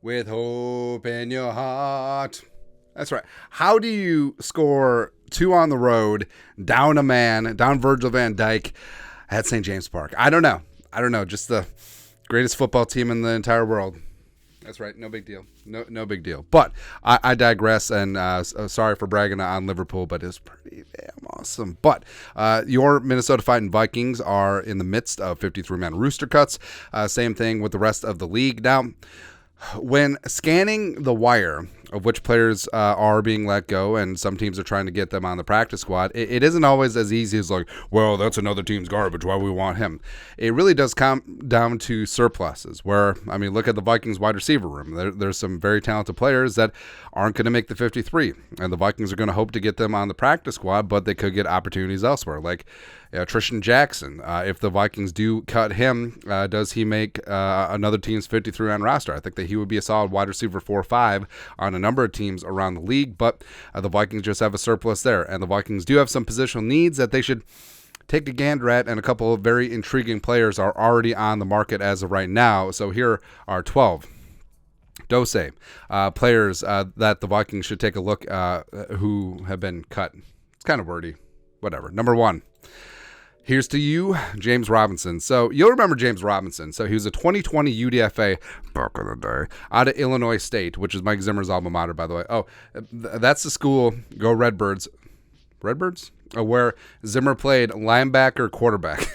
with hope in your heart. That's right. How do you score 2 on the road, down a man, down Virgil van Dijk at St. James Park? I don't know. Just the greatest football team in the entire world. That's right. No big deal. No big deal. But I digress, and sorry for bragging on Liverpool, but it's pretty damn awesome. But your Minnesota Fighting Vikings are in the midst of 53-man rooster cuts. Same thing with the rest of the league. Now, when scanning the wire of which players are being let go, and some teams are trying to get them on the practice squad, it isn't always as easy as like, well, that's another team's garbage, why we want him. It really does come down to surpluses, where, I mean, look at the Vikings wide receiver room. There's some very talented players that aren't going to make the 53, and the Vikings are going to hope to get them on the practice squad, but they could get opportunities elsewhere, like Tristan Jackson. If the Vikings do cut him, does he make another team's 53-man roster? I think that he would be a solid wide receiver 4 or 5 on a number of teams around the league, but the Vikings just have a surplus there, and the Vikings do have some positional needs that they should take a gander at, and a couple of very intriguing players are already on the market as of right now. So here are 12 players that the Vikings should take a look who have been cut. It's kind of wordy. Whatever. Number 1. Here's to you, James Robinson. So you'll remember James Robinson. So he was a 2020 UDFA back in the day out of Illinois State, which is Mike Zimmer's alma mater, by the way. Oh, that's the school. Go Redbirds. Redbirds? Where Zimmer played linebacker, quarterback.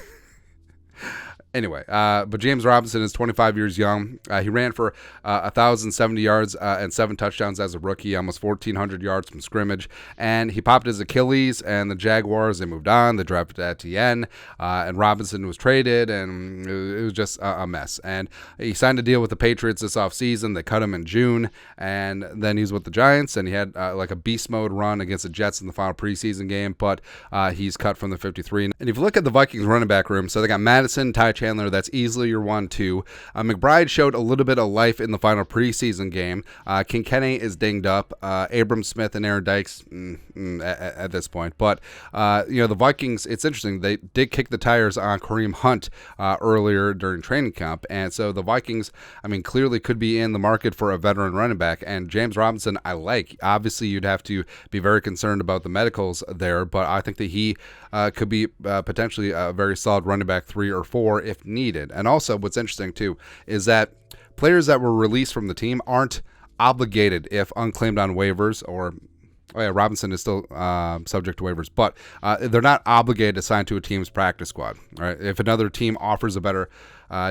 Anyway, but James Robinson is 25 years young. He ran for 1,070 yards and 7 touchdowns as a rookie, almost 1,400 yards from scrimmage. And he popped his Achilles, and the Jaguars, they moved on. They drafted Etienne, and Robinson was traded, and it was just a mess. And he signed a deal with the Patriots this offseason. They cut him in June, and then he's with the Giants, and he had like a beast mode run against the Jets in the final preseason game, but he's cut from the 53. And if you look at the Vikings running back room, so they got Madison, Ty Chandler, that's easily your 1-2. McBride showed a little bit of life in the final preseason game. Kinkenny is dinged up. Abram Smith and Aaron Dykes at this point. But, the Vikings, it's interesting. They did kick the tires on Kareem Hunt earlier during training camp. And so the Vikings, clearly could be in the market for a veteran running back. And James Robinson, I like. Obviously, you'd have to be very concerned about the medicals there. But I think that he could be potentially a very solid running back 3 or 4 if needed. And also what's interesting too is that players that were released from the team aren't obligated if unclaimed on waivers, or Robinson is still subject to waivers, but they're not obligated to sign to a team's practice squad. All right, if another team offers a better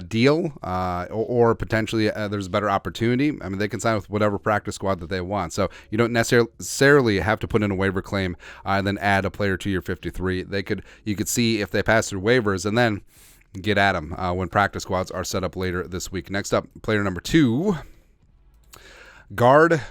deal or potentially there's a better opportunity, they can sign with whatever practice squad that they want. So you don't necessarily have to put in a waiver claim and then add a player to your 53. You could see if they pass through waivers and then get at them when practice squads are set up later this week. Next up, player number 2, guard.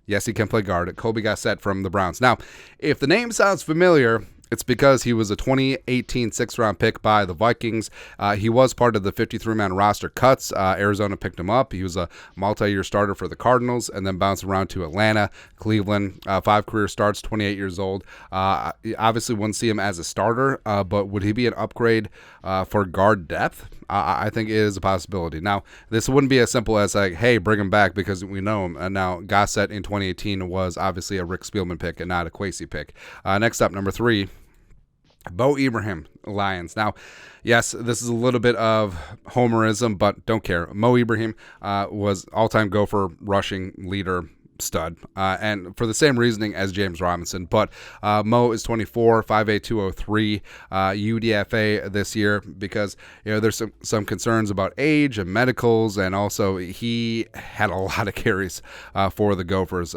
Yes, he can play guard. Kobe Gossett from the Browns. Now, if the name sounds familiar, it's because he was a 2018 6th-round pick by the Vikings. He was part of the 53-man roster cuts. Arizona picked him up. He was a multi-year starter for the Cardinals and then bounced around to Atlanta, Cleveland. 5 career starts, 28 years old. Obviously wouldn't see him as a starter, but would he be an upgrade for guard depth? I think it is a possibility. Now, this wouldn't be as simple as like, hey, bring him back because we know him. And now, Gossett in 2018 was obviously a Rick Spielman pick and not a Kwesi pick. Next up, number 3. Bo Ibrahim, Lions. Now, yes, this is a little bit of homerism, but don't care. Mo Ibrahim was all-time Gopher rushing leader, stud, and for the same reasoning as James Robinson. But Mo is 24, 5'8", 203, UDFA this year because there's some concerns about age and medicals, and also he had a lot of carries for the Gophers,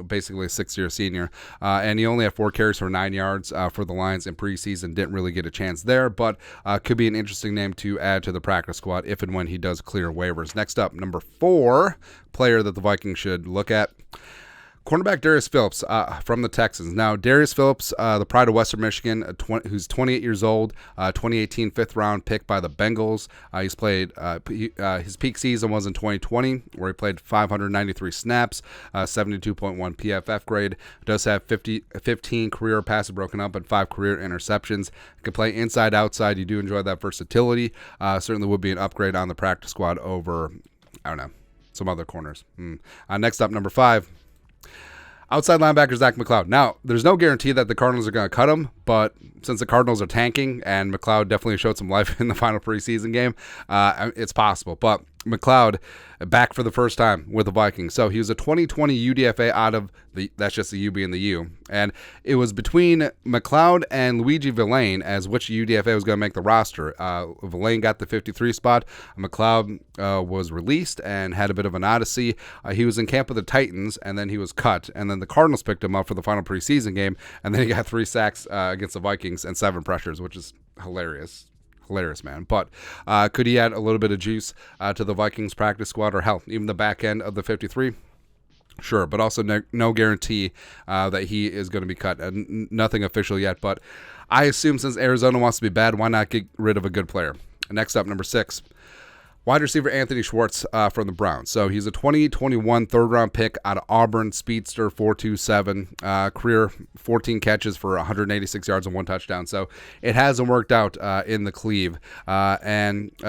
basically a 6-year senior, and he only had 4 carries for 9 yards for the Lions in preseason. Didn't really get a chance there, but could be an interesting name to add to the practice squad if and when he does clear waivers. Next up, number 4 player that the Vikings should look at, cornerback Darius Phillips from the Texans. Now, Darius Phillips, the pride of Western Michigan, who's 28 years old, 2018 5th-round pick by the Bengals. He's played, his peak season was in 2020, where he played 593 snaps, 72.1 PFF grade. Does have 15 career passes broken up and 5 career interceptions. Can play inside, outside. You do enjoy that versatility. Certainly would be an upgrade on the practice squad over, I don't know, some other corners. Next up, number 5. Outside linebacker Zach McLeod. Now, there's no guarantee that the Cardinals are going to cut him, but since the Cardinals are tanking and McLeod definitely showed some life in the final preseason game, it's possible. But McLeod back for the first time with the Vikings. So he was a 2020 UDFA out of that's just the U being the U. And it was between McLeod and Luigi Villain as which UDFA was going to make the roster. Villain got the 53 spot. McLeod was released and had a bit of an odyssey. He was in camp with the Titans, and then he was cut. And then the Cardinals picked him up for the final preseason game, and then he got 3 sacks against the Vikings and 7 pressures, which is hilarious. Hilarious, man. But could he add a little bit of juice to the Vikings practice squad, or hell, even the back end of the 53? Sure, but also no guarantee that he is going to be cut. Nothing official yet, but I assume since Arizona wants to be bad, why not get rid of a good player? Next up, number 6. Wide receiver Anthony Schwartz from the Browns. So he's a 2021 third-round pick out of Auburn, speedster, 4.27, career 14 catches for 186 yards and 1 touchdown. So it hasn't worked out in the Cleve. I've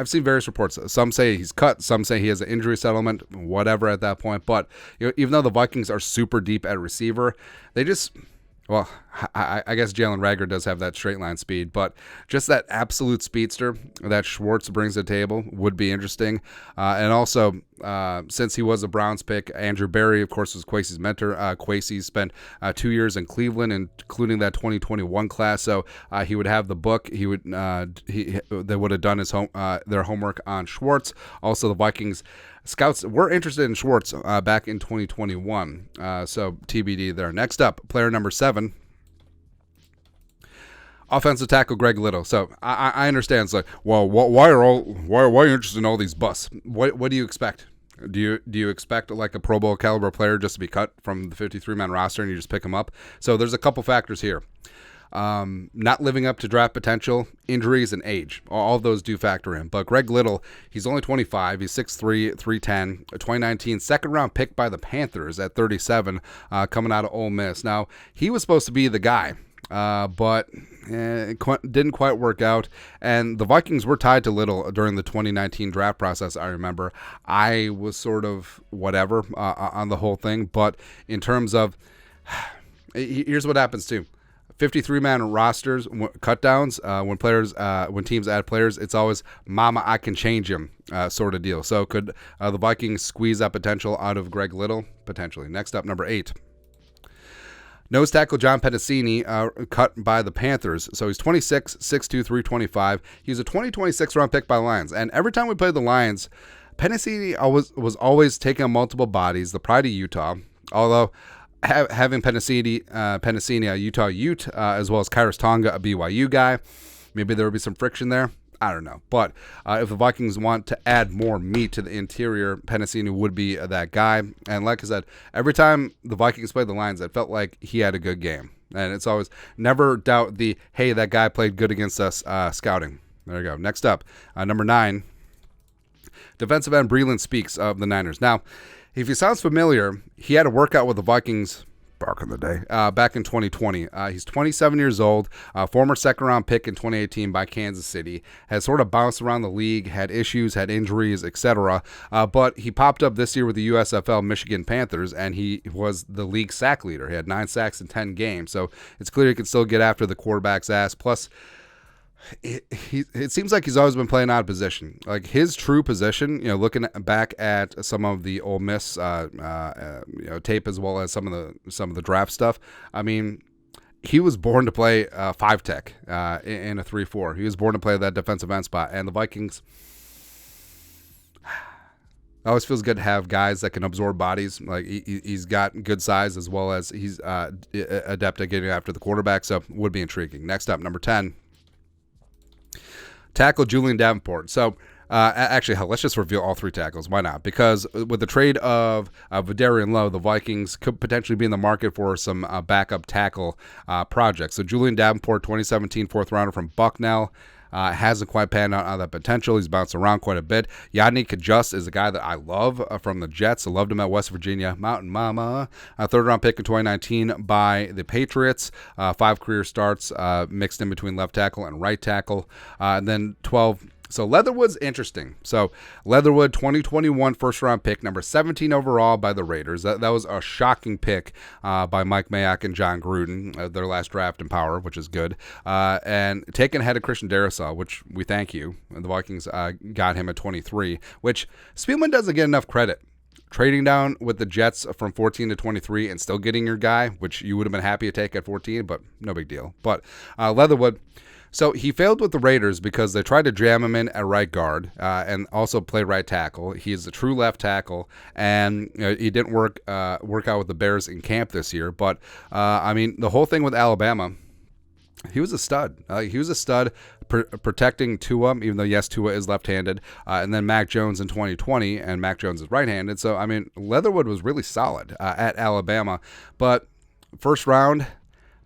seen various reports. Some say he's cut. Some say he has an injury settlement, whatever at that point. But even though the Vikings are super deep at receiver, they just... Well, I guess Jalen Reagor does have that straight line speed, but just that absolute speedster that Schwartz brings to the table would be interesting. And also, since he was a Browns pick, Andrew Berry, of course, was Kwesi's mentor. Kwesi spent 2 years in Cleveland, including that 2021 class. So he would have the book. They would have done their homework on Schwartz. Also, the Vikings scouts were interested in Schwartz back in 2021. So TBD there. Next up, player number 7. Offensive tackle Greg Little. So I understand. It's like, well, why are you interested in all these busts? What do you expect? Do you expect like a Pro Bowl caliber player just to be cut from the 53-man roster and you just pick him up? So there's a couple factors here. Not living up to draft potential, injuries, and age. All of those do factor in. But Greg Little, he's only 25. He's 6'3", 310. A 2019 second-round pick by the Panthers at 37, coming out of Ole Miss. Now, he was supposed to be the guy. But it didn't quite work out, and the Vikings were tied to Little during the 2019 draft process. I remember I was sort of whatever on the whole thing, but in terms of here's what happens too. 53-man rosters, cut downs, when teams add players, it's always "Mama, I can change him" sort of deal. So could the Vikings squeeze that potential out of Greg Little? Potentially. Next up, number 8. Nose tackle John Peticini, cut by the Panthers. So he's 26, 6'2", 325. He's a 2026 round pick by the Lions. And every time we played the Lions, Peticini was always taking on multiple bodies, the pride of Utah. Although having Peticini, a Utah Ute, as well as Kairos Tonga, a BYU guy, maybe there would be some friction there. I don't know. But if the Vikings want to add more meat to the interior, Peticini would be that guy. And like I said, every time the Vikings played the Lions, it felt like he had a good game. And it's always never doubt the, hey, that guy played good against us scouting. There you go. Next up, number 9, defensive end Breeland Speaks of the Niners. Now, if he sounds familiar, he had a workout with the Vikings back in the day, back in 2020. He's 27 years old, former second-round pick in 2018 by Kansas City, has sort of bounced around the league, had issues, had injuries, etc. But he popped up this year with the USFL Michigan Panthers, and he was the league sack leader. He had 9 sacks in 10 games, so it's clear he can still get after the quarterback's ass. Plus, it seems like he's always been playing out of position. Like his true position, looking back at some of the Ole Miss tape as well as some of the draft stuff. I mean, he was born to play 5 tech in a 3-4. He was born to play that defensive end spot, and the Vikings. It always feels good to have guys that can absorb bodies. Like he's got good size as well as he's adept at getting after the quarterback. So would be intriguing. Next up, number 10. Tackle Julian Davenport. So, actually, hell, let's just reveal all 3 tackles. Why not? Because with the trade of Vidarian Lowe, the Vikings could potentially be in the market for some backup tackle projects. So, Julian Davenport, 2017 4th rounder from Bucknell. Hasn't quite panned out on that potential. He's bounced around quite a bit. Yannick Kajust is a guy that I love from the Jets. I loved him at West Virginia. Mountain Mama. A 3rd-round pick in 2019 by the Patriots. 5 career starts mixed in between left tackle and right tackle. And then 12 So Leatherwood's interesting. So Leatherwood, 2021 first-round pick, number 17 overall by the Raiders. That was a shocking pick by Mike Mayock and John Gruden, their last draft in power, which is good. And taken ahead of Christian Darrisaw, which we thank you. The Vikings got him at 23, which Spielman doesn't get enough credit. Trading down with the Jets from 14 to 23 and still getting your guy, which you would have been happy to take at 14, but no big deal. But Leatherwood... So he failed with the Raiders because they tried to jam him in at right guard and also play right tackle. He's a true left tackle, and he didn't work out with the Bears in camp this year. But, I mean, the whole thing with Alabama, he was a stud. He was a stud protecting Tua, even though, yes, Tua is left-handed, and then Mac Jones in 2020, and Mac Jones is right-handed. So, I mean, Leatherwood was really solid at Alabama. But first round...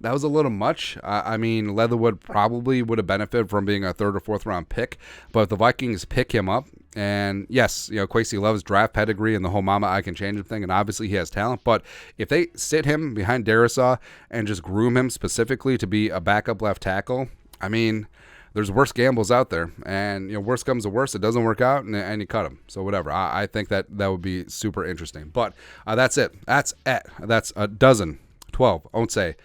that was a little much. I mean, Leatherwood probably would have benefited from being a third or fourth round pick, but the Vikings pick him up. And yes, Kwesi loves draft pedigree and the whole mama I can change him thing, and obviously he has talent. But if they sit him behind Darrisaw and just groom him specifically to be a backup left tackle, I mean, there's worse gambles out there. And worst comes to worst, it doesn't work out, and you cut him. So whatever. I think that would be super interesting. But that's it. That's a dozen, 12, I won't say.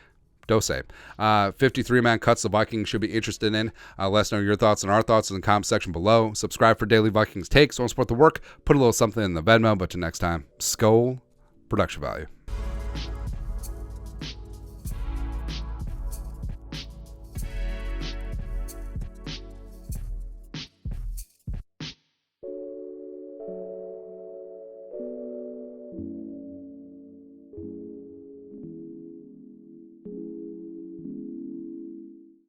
Dose. 53-man cuts the Vikings should be interested in. Let us know your thoughts and our thoughts in the comment section below. Subscribe for daily Vikings takes. Want to support the work? Put a little something in the Venmo. But till next time, Skol production value.